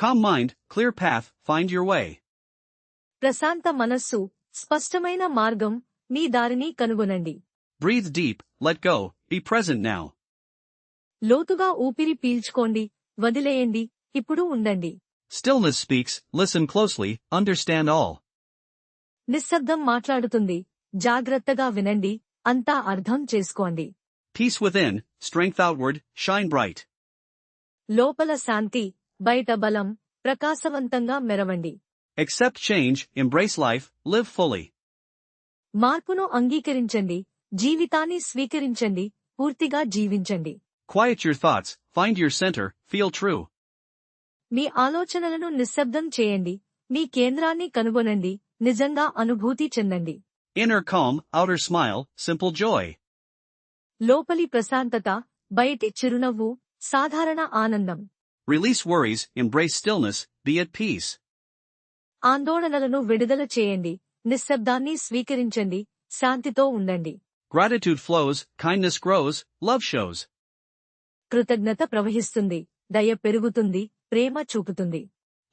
Calm mind, clear path, find your way. ప్రశాంత మనస్సు, స్పష్టమైన మార్గం, మీ దారిని కనుగొనండి. Breathe deep, let go, be present now. లోతుగా ఊపిరి పీల్చుకోండి, వదిలేయండి, ఇప్పుడు ఉండండి. Stillness speaks, listen closely, understand all. నిశ్శబ్దం మాట్లాడుతుంది, జాగ్రత్తగా వినండి, అంతా అర్థం చేసుకోండి. Peace within, strength outward, shine bright. లోపల శాంతి, బయట బలం, ప్రకాశవంతంగా మెరవండి. Accept change, embrace life, live fully. మార్పును అంగీకరించండి, జీవితాన్ని స్వీకరించండి, పూర్తిగా జీవించండి. Quiet your thoughts, find your center, feel true. మీ ఆలోచనలను నిశ్శబ్దం చేయండి, మీ కేంద్రాన్ని కనుగొనండి, నిజంగా అనుభూతి చెందండి. Inner calm, outer smile, simple joy. లోపలి ప్రశాంతత, బయటి చిరునవ్వు, సాధారణ ఆనందం. Release worries, embrace stillness, be at peace. ఆందోళనలను విడుదల చేయండి, నిశ్శబ్దాన్ని స్వీకరించండి, శాంతితో ఉండండి. Gratitude flows, kindness grows, love shows. కృతజ్ఞత ప్రవహిస్తుంది, దయ పెరుగుతుంది, ప్రేమ చూపుతుంది.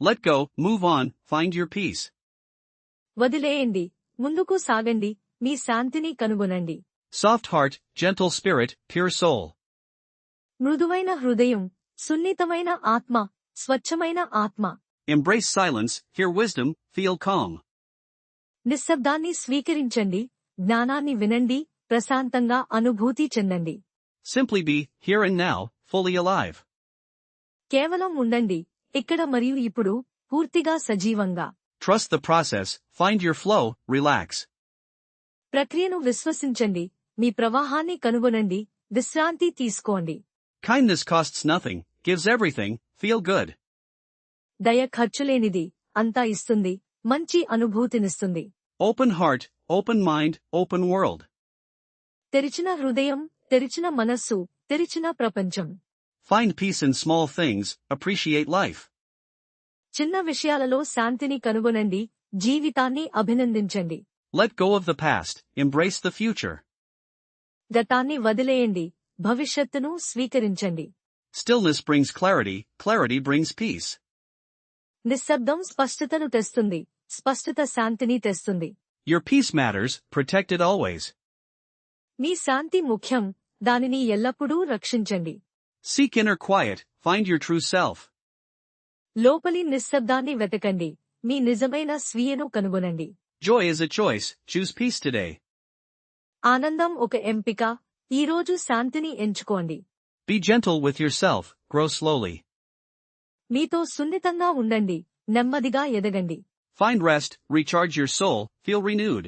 Let go, move on, find your peace. వదిలేయండి, ముందుకు సాగండి, మీ శాంతిని కనుగొనండి. Soft heart, gentle spirit, pure soul. మృదువైన హృదయం, సున్నితమైన ఆత్మ, స్వచ్ఛమైన ఆత్మ. Embrace silence, hear wisdom, feel calm. నిశ్శబ్దాన్ని స్వీకరించండి, జ్ఞానాన్ని వినండి, ప్రశాంతంగా అనుభూతి చెందండి. Simply be, here and now, fully alive. కేవలం ఉండండి, ఇక్కడ మరియు ఇప్పుడు, పూర్తిగా సజీవంగా. Trust the process, find your flow, relax. ప్రక్రియను విశ్వసించండి, మీ ప్రవాహాన్ని కనుగొనండి, విశ్రాంతి తీసుకోండి. Kindness costs nothing, gives everything, feel good. దయ ఖర్చులేనిది, అంతా ఇస్తుంది, మంచి అనుభూతినిస్తుంది. Open heart, open mind, open world. తెరిచిన హృదయం, తెరిచిన మనస్సు, తెరిచిన ప్రపంచం. Find peace in small things, appreciate life. చిన్న విషయాలలో శాంతిని కనుగొనండి, జీవితాన్ని అభినందించండి. Let go of the past, embrace the future. గతాన్ని వదిలేయండి, భవిష్యత్తును స్వీకరించండి. Stillness brings clarity, clarity brings peace. నిశ్శబ్దం స్పష్టతను తెస్తుంది, స్పష్టత శాంతిని తెస్తుంది. Your peace matters, protect it always. మీ శాంతి ముఖ్యం, దానిని ఎల్లప్పుడూ రక్షించండి. Seek inner quiet, find your true self. లోపలి నిశ్శబ్దాన్ని వెతకండి, మీ నిజమైన స్వీయను కనుగొనండి. Joy is a choice, choose peace today. ఆనందం ఒక ఎంపిక, ఈరోజు శాంతిని ఎంచుకోండి. Be gentle with yourself, grow slowly. మీతో సున్నితంగా ఉండండి, నెమ్మదిగా ఎదగండి. Find rest, recharge your soul, feel renewed.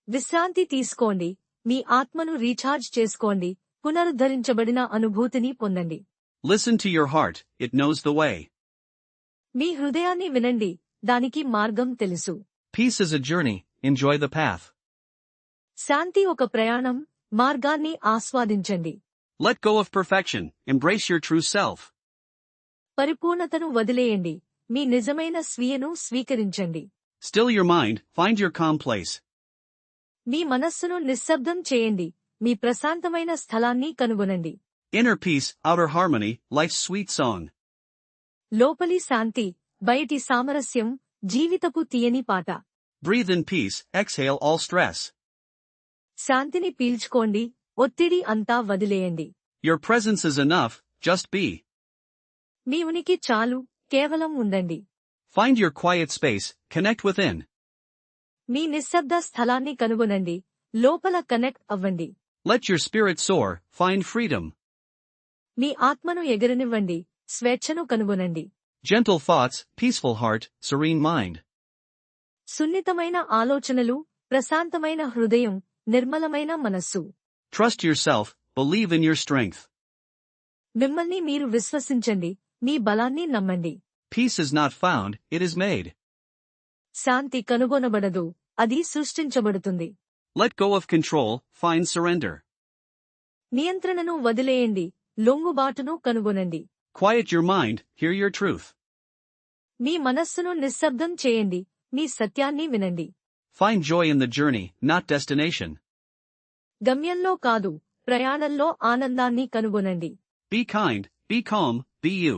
విశ్రాంతి తీసుకోండి, మీ ఆత్మను రీఛార్జ్ చేసుకోండి, పునరుద్ధరించబడిన అనుభూతిని పొందండి. Listen to your heart, it knows the way. మీ హృదయాన్ని వినండి, దానికి మార్గం తెలుసు. Peace is a journey, enjoy the path. శాంతి ఒక ప్రయాణం, మార్గాన్ని ఆస్వాదించండి. Let go of perfection, embrace your true self. పరిపూర్ణతను వదిలేయండి, మీ నిజమైన స్వీయను స్వీకరించండి. Still your mind, find your calm place. మీ మనస్సును నిశ్శబ్దం చేయండి, మీ ప్రశాంతమైన స్థలాన్ని కనుగొనండి. Inner peace, outer harmony, life's sweet song. లోపలి శాంతి, బయటి సామరస్యం, జీవితపు తీయని పాట. Breathe in peace, exhale all stress. శాంతిని పీల్చుకోండి, ఒత్తిడి అంతా వదిలేయండి. Your presence is enough, just be. మీ ఉనికి చాలు, కేవలం ఉండండి. Find your quiet space, connect within. మీ నిశ్శబ్ద స్థలాన్ని కనుగొనండి, లోపల కనెక్ట్ అవ్వండి. Let your spirit soar, find freedom. మీ ఆత్మను ఎగరనివ్వండి, స్వేచ్ఛను కనుగొనండి. Gentle thoughts, peaceful heart, serene mind. సున్నితమైన ఆలోచనలు, ప్రశాంతమైన హృదయం, నిర్మలమైన మనస్సు. Trust yourself, believe in your strength. మిమ్మల్ని మీరు విశ్వసించండి, మీ బలాన్ని నమ్మండి. Peace is not found, it is made. శాంతి కనుగొనబడదు, అది సృష్టించబడుతుంది. Let go of control, find surrender. నియంత్రణను వదిలేయండి, లొంగుబాటును కనుగొనండి. Quiet your mind, hear your truth. మీ మనస్సును నిశ్శబ్దం చేయండి, మీ సత్యాన్ని వినండి. Find joy in the journey, not destination. గమ్యంలో కాదు, ప్రయాణంలో ఆనందాన్ని కనుగొనండి. Be kind, be calm, be you.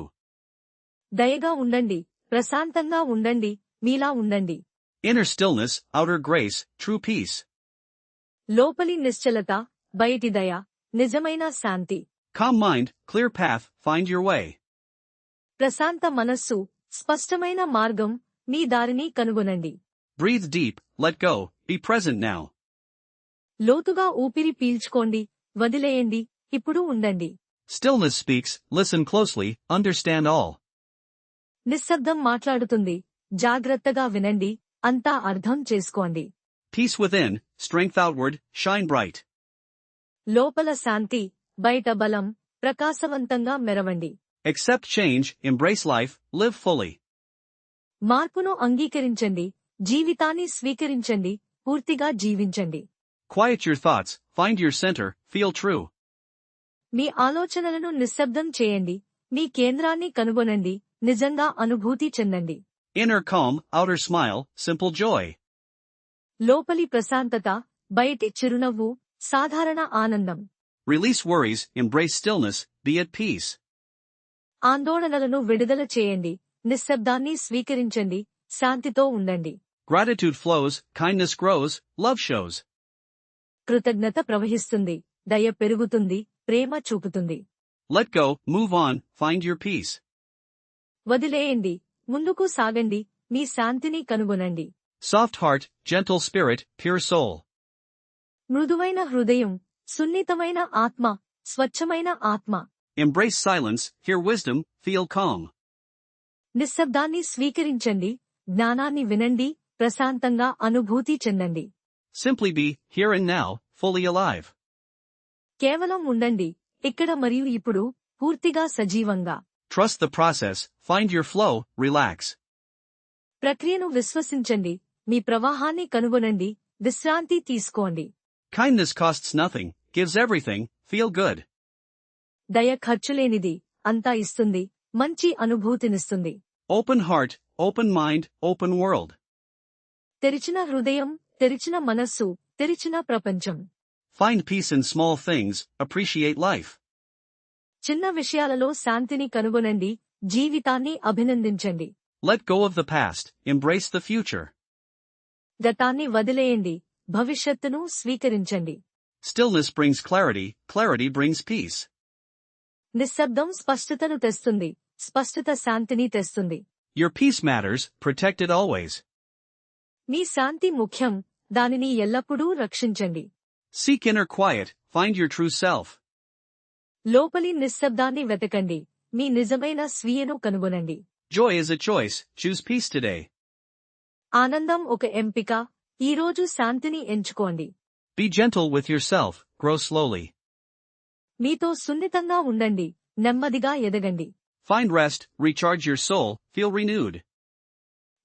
దయగా ఉండండి, ప్రశాంతంగా ఉండండి, మీలా ఉండండి. Inner stillness, outer grace, true peace. లోపలి నిశ్చలత, బయటి దయ, నిజమైన శాంతి. Calm mind, clear path, find your way. ప్రశాంత మనస్సు, స్పష్టమైన మార్గం, మీ దారిని కనుగొనండి. Breathe deep, let go, be present now. లోతుగా ఊపిరి పీల్చుకోండి, వదిలేయండి, ఇప్పుడు ఉండండి. Stillness speaks, listen closely, understand all. నిశ్శబ్దం మాట్లాడుతుంది, జాగ్రత్తగా వినండి, అంతా అర్థం చేసుకోండి. Peace within, strength outward, shine bright. లోపల శాంతి, బయట బలం, ప్రకాశవంతంగా మెరవండి. Accept change, embrace life, live fully. మార్పును అంగీకరించండి, జీవితాన్ని స్వీకరించండి, పూర్తిగా జీవించండి. Quiet your thoughts, find your center, feel true. మీ ఆలోచనలను నిశ్శబ్దం చేయండి, మీ కేంద్రాన్ని కనుగొనండి, నిజంగా అనుభూతి చెందండి. Inner calm, outer smile, simple joy. లోపలి ప్రశాంతత, బయటి చిరునవ్వు, సాధారణ ఆనందం. Release worries, embrace stillness, be at peace. ఆందోళనలను విడుదల చేయండి, నిశ్శబ్దాన్ని స్వీకరించండి, శాంతితో ఉండండి. Gratitude flows, kindness grows, love shows. కృతజ్ఞత ప్రవహిస్తుంది, దయ పెరుగుతుంది, ప్రేమ చూపుతుంది. Let go, move on, find your peace. వదిలేయండి, ముందుకు సాగండి, మీ శాంతిని కనుగొనండి. Soft heart, gentle spirit, pure soul. మృదువైన హృదయం, సున్నితమైన ఆత్మ, స్వచ్ఛమైన ఆత్మ. Embrace silence, hear wisdom, feel calm. నిశ్శబ్దాన్ని స్వీకరించండి, జ్ఞానాన్ని వినండి, ప్రశాంతంగా అనుభూతి చెందండి. Simply be, here and now, fully alive. కేవలం ఉండండి, ఇక్కడ మరియు ఇప్పుడు, పూర్తిగా సజీవంగా. Trust the process, find your flow, relax. ప్రక్రియను విశ్వసించండి, మీ ప్రవాహాన్ని కనుగొనండి, విశ్రాంతి తీసుకోండి. Kindness costs nothing, gives everything, feel good. దయ ఖర్చులేనిది, అంతా ఇస్తుంది, మంచి అనుభూతినిస్తుంది. Open heart, open mind, open world. తెరిచిన హృదయం, తెరిచిన మనస్సు, తెరిచిన ప్రపంచం. Find peace in small things, appreciate life. చిన్న విషయాలలో శాంతిని కనుగొనండి, జీవితాన్ని అభినందించండి. Let go of the past, embrace the future. గతాన్ని వదిలేయండి, భవిష్యత్తును స్వీకరించండి. Stillness brings clarity, clarity brings peace. నిశ్శబ్దం స్పష్టతను తెస్తుంది, స్పష్టత శాంతిని తెస్తుంది. Your peace matters, protect it always. మీ శాంతి ముఖ్యం, దానిని ఎల్లప్పుడూ రక్షించండి. Seek inner quiet, find your true self. లోపలి నిశ్శబ్దాన్ని వెతకండి, మీ నిజమైన స్వీయను కనుగొనండి. Joy is a choice, choose peace today. ఆనందం ఒక ఎంపిక, ఈరోజు శాంతిని ఎంచుకోండి. Be gentle with yourself, grow slowly. మీతో సున్నితంగా ఉండండి, నెమ్మదిగా ఎదగండి. Find rest, recharge your soul, feel renewed.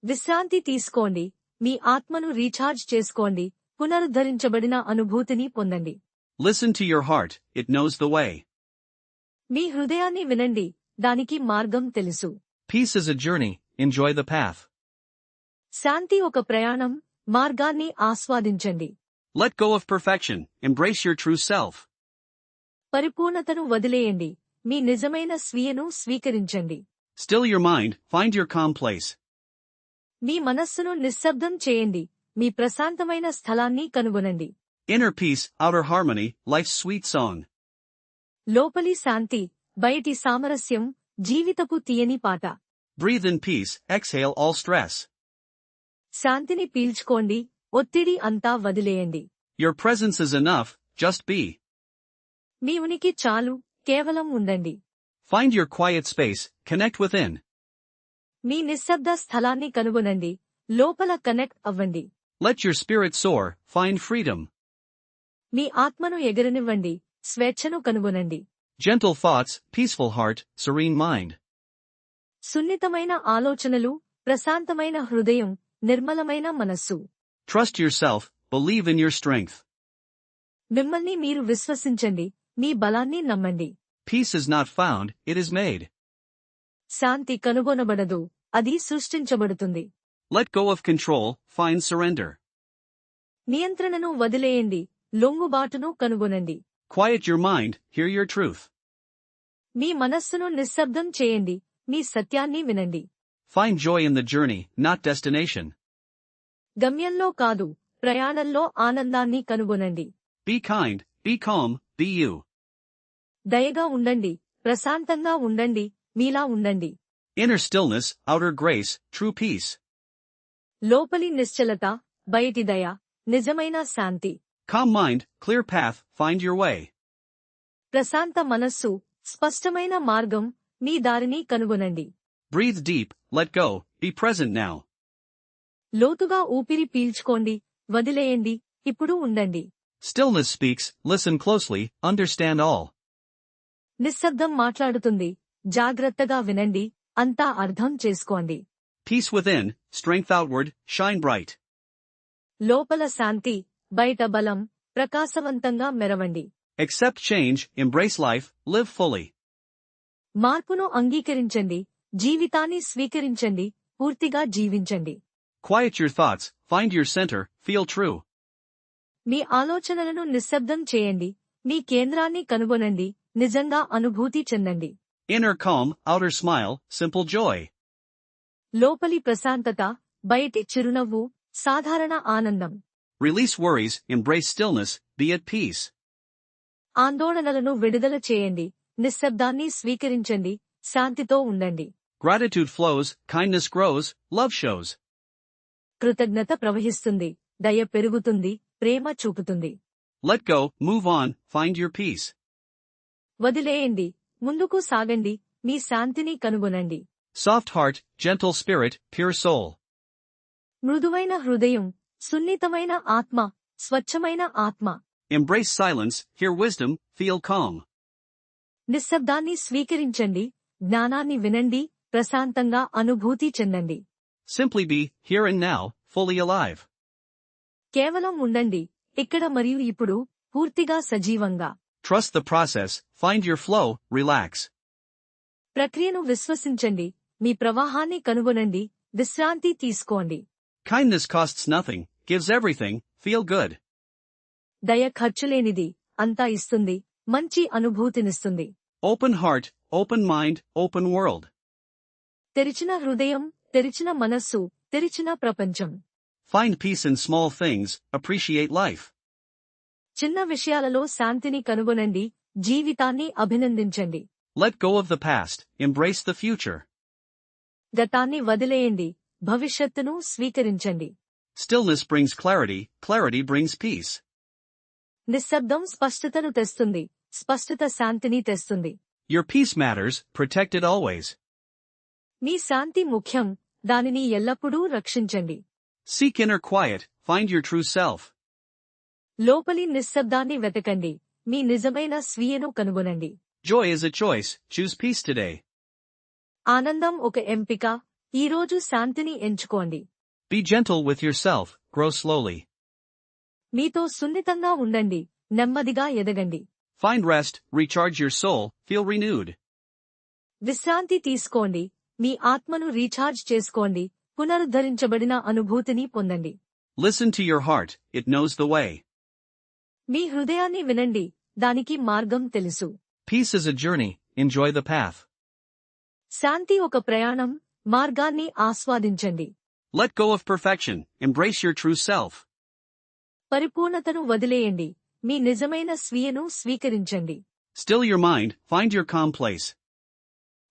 విశ్రాంతి తీసుకోండి, మీ ఆత్మను రీఛార్జ్ చేసుకోండి, పునరుద్ధరించబడిన అనుభూతిని పొందండి. Listen to your heart, it knows the way. మీ హృదయాన్ని వినండి, దానికి మార్గం తెలుసు. Peace is a journey, enjoy the path. శాంతి ఒక ప్రయాణం, మార్గాన్ని ఆస్వాదించండి. Let go of perfection, embrace your true self. పరిపూర్ణతను వదిలేయండి, మీ నిజమైన స్వీయను స్వీకరించండి. Still your mind, find your calm place. మీ మనస్సును నిశ్శబ్దం చేయండి, మీ ప్రశాంతమైన స్థలాన్ని కనుగొనండి. Inner peace, outer harmony, life's sweet song. లోపలి శాంతి, బయటి సామరస్యం, జీవితపు తీయని పాట. Breathe in peace, exhale all stress. శాంతిని పీల్చుకోండి, ఒత్తిడి అంతా వదిలేయండి. Your presence is enough, just be. మీ ఉనికి చాలు, కేవలం ఉండండి. Find your quiet space, connect within. మీ నిశ్శబ్ద స్థలాన్ని కనుగొనండి, లోపల కనెక్ట్ అవ్వండి. Let your spirit soar, find freedom. మీ ఆత్మను ఎగరనివ్వండి, స్వేచ్ఛను కనుగొనండి. Gentle thoughts, peaceful heart, serene mind. సున్నితమైన ఆలోచనలు, ప్రశాంతమైన హృదయం, నిర్మలమైన మనస్సు. Trust yourself, believe in your strength. మిమ్మల్ని మీరు విశ్వసించండి, మీ బలాన్ని నమ్మండి. Peace is not found, it is made. శాంతి కనుగొనబడదు, అది సృష్టించబడుతుంది. Let go of control, find surrender. నియంత్రణను వదిలేయండి, లొంగుబాటును కనుగొనండి. Quiet your mind, hear your truth. మీ మనస్సును నిశ్శబ్దం చేయండి, మీ సత్యాన్ని వినండి. Find joy in the journey, not destination. గమ్యంలో కాదు, ప్రయాణంలో ఆనందాన్ని కనుగొనండి. Be kind, be calm, be you. దయగా ఉండండి, ప్రశాంతంగా ఉండండి, మీలా ఉండండి. Inner stillness, outer grace, true peace. లోపలి నిశ్చలత, బయటి దయ, నిజమైన శాంతి. Calm mind, clear path, find your way. ప్రశాంత మనస్సు, స్పష్టమైన మార్గం, మీ దారిని కనుగొనండి. Breathe deep, let go, be present now. లోతుగా ఊపిరి పీల్చుకోండి, వదిలేయండి, ఇప్పుడు ఉండండి. Stillness speaks, listen closely, understand all. నిశ్శబ్దం మాట్లాడుతుంది, జాగ్రత్తగా వినండి, అంతా అర్థం చేసుకోండి. Peace within, strength outward, shine bright. లోపల శాంతి, బయట బలం, ప్రకాశవంతంగా మెరవండి. Accept change, embrace life, live fully. మార్పును అంగీకరించండి, జీవితాన్ని స్వీకరించండి, పూర్తిగా జీవించండి. Quiet your thoughts, find your center, feel true. మీ ఆలోచనలను నిశ్శబ్దం చేయండి, మీ కేంద్రాన్ని కనుగొనండి, నిజంగా అనుభూతి చెందండి. Inner calm, outer smile, simple joy. లోపలి ప్రశాంతత, బయటి చిరునవ్వు, సాధారణ ఆనందం. Release worries, embrace stillness, be at peace. ఆందోళనలను విడుదల చేయండి, నిశ్శబ్దాన్ని స్వీకరించండి, శాంతితో ఉండండి. Gratitude flows, kindness grows, love shows. కృతజ్ఞత ప్రవహిస్తుంది, దయ పెరుగుతుంది, ప్రేమ చూపుతుంది. Let go, move on, find your peace. వదిలేయండి, ముందుకు సాగండి, మీ శాంతిని కనుగొనండి. Soft heart, gentle spirit, pure soul. మృదువైన హృదయం, సున్నితమైన ఆత్మ, స్వచ్ఛమైన ఆత్మ. Embrace silence, hear wisdom, feel calm. నిశ్శబ్దాన్ని స్వీకరించండి, జ్ఞానాన్ని వినండి, ప్రశాంతంగా అనుభూతి చెందండి. Simply be, here and now, fully alive. కేవలం ఉండండి, ఇక్కడ మరియు ఇప్పుడు, పూర్తిగా సజీవంగా. Trust the process, find your flow, relax. ప్రక్రియను విశ్వసించండి, మీ ప్రవాహాన్ని కనుగొనండి, విశ్రాంతి తీసుకోండి. Kindness costs nothing, gives everything, feel good. దయ ఖర్చులేనిది, అంతా ఇస్తుంది, మంచి అనుభూతినిస్తుంది. Open heart, open mind, open world. తెరిచిన హృదయం, తెరిచిన మనస్సు, తెరిచిన ప్రపంచం. Find peace in small things, appreciate life. చిన్న విషయాలలో శాంతిని కనుగొనండి, జీవితాన్ని అభినందించండి. Let go of the past, embrace the future. గతాన్ని వదిలేయండి, భవిష్యత్తును స్వీకరించండి. Stillness brings clarity, clarity brings peace. నిశ్శబ్దం స్పష్టతను తెస్తుంది, స్పష్టత శాంతిని తెస్తుంది. Your peace matters, protect it always. మీ శాంతి ముఖ్యం, దానిని ఎల్లప్పుడూ రక్షించండి. Seek inner quiet, find your true self. లోపలి నిశ్శబ్దాన్ని వెతకండి, మీ నిజమైన స్వీయను కనుగొనండి. Joy is a choice, choose peace today. ఆనందం ఒక ఎంపిక, ఈరోజు శాంతిని ఎంచుకోండి. Be gentle with yourself, grow slowly. మీతో సున్నితంగా ఉండండి, నెమ్మదిగా ఎదగండి. Find rest, recharge your soul, feel renewed. విశ్రాంతి తీసుకోండి, మీ ఆత్మను రీఛార్జ్ చేసుకోండి, పునరుద్ధరించబడిన అనుభూతిని పొందండి. Listen to your heart, it knows the way. మీ హృదయాన్ని వినండి, దానికి మార్గం తెలుసు. Peace is a journey, enjoy the path. శాంతి ఒక ప్రయాణం, మార్గాన్ని ఆస్వాదించండి. Let go of perfection, embrace your true self. పరిపూర్ణతను వదిలేయండి, మీ నిజమైన స్వీయను స్వీకరించండి. Still your mind, find your calm place.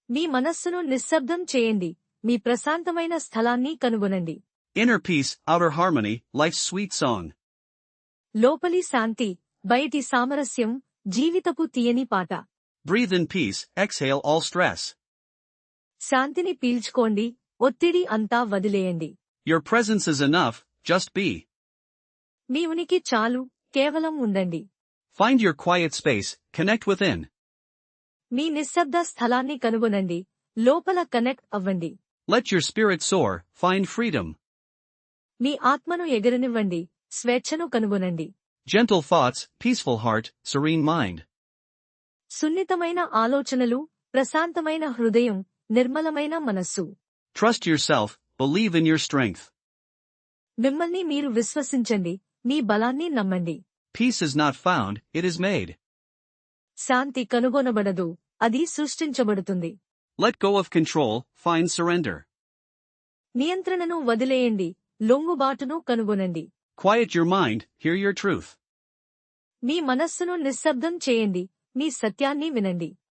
మీ మనస్సును నిశ్శబ్దం చేయండి, మీ ప్రశాంతమైన స్థలాన్ని కనుగొనండి. Inner peace, outer harmony, life's sweet song. లోపలి శాంతి, బయటి సామరస్యం, జీవితపు తీయని పాట. Breathe in peace, exhale all stress. శాంతిని పీల్చుకోండి, ఒత్తిడి అంతా వదిలేయండి. Your presence is enough, just be. మీ ఉనికి చాలు, కేవలం ఉండండి. Find your quiet space, connect within. మీ నిశ్శబ్ద స్థలాన్ని కనుగొనండి, లోపల కనెక్ట్ అవ్వండి. Let your spirit soar, find freedom. మీ ఆత్మను ఎగరనివ్వండి, స్వేచ్ఛను కనుగొనండి. Gentle thoughts, peaceful heart, serene mind. సున్నితమైన ఆలోచనలు, ప్రశాంతమైన హృదయం, నిర్మలమైన మనస్సు. Trust yourself, believe in your strength. మిమ్మల్ని మీరు విశ్వసించండి, మీ బలాన్ని నమ్మండి. Peace is not found, it is made. శాంతి కనుగొనబడదు, అది సృష్టించబడుతుంది. Let go of control, find surrender. నియంత్రణను వదిలేయండి, లొంగుబాటును కనుగొనండి. Quiet your mind, hear your truth. మీ మనస్సును నిశ్శబ్దం చేయండి, మీ సత్యాన్ని వినండి.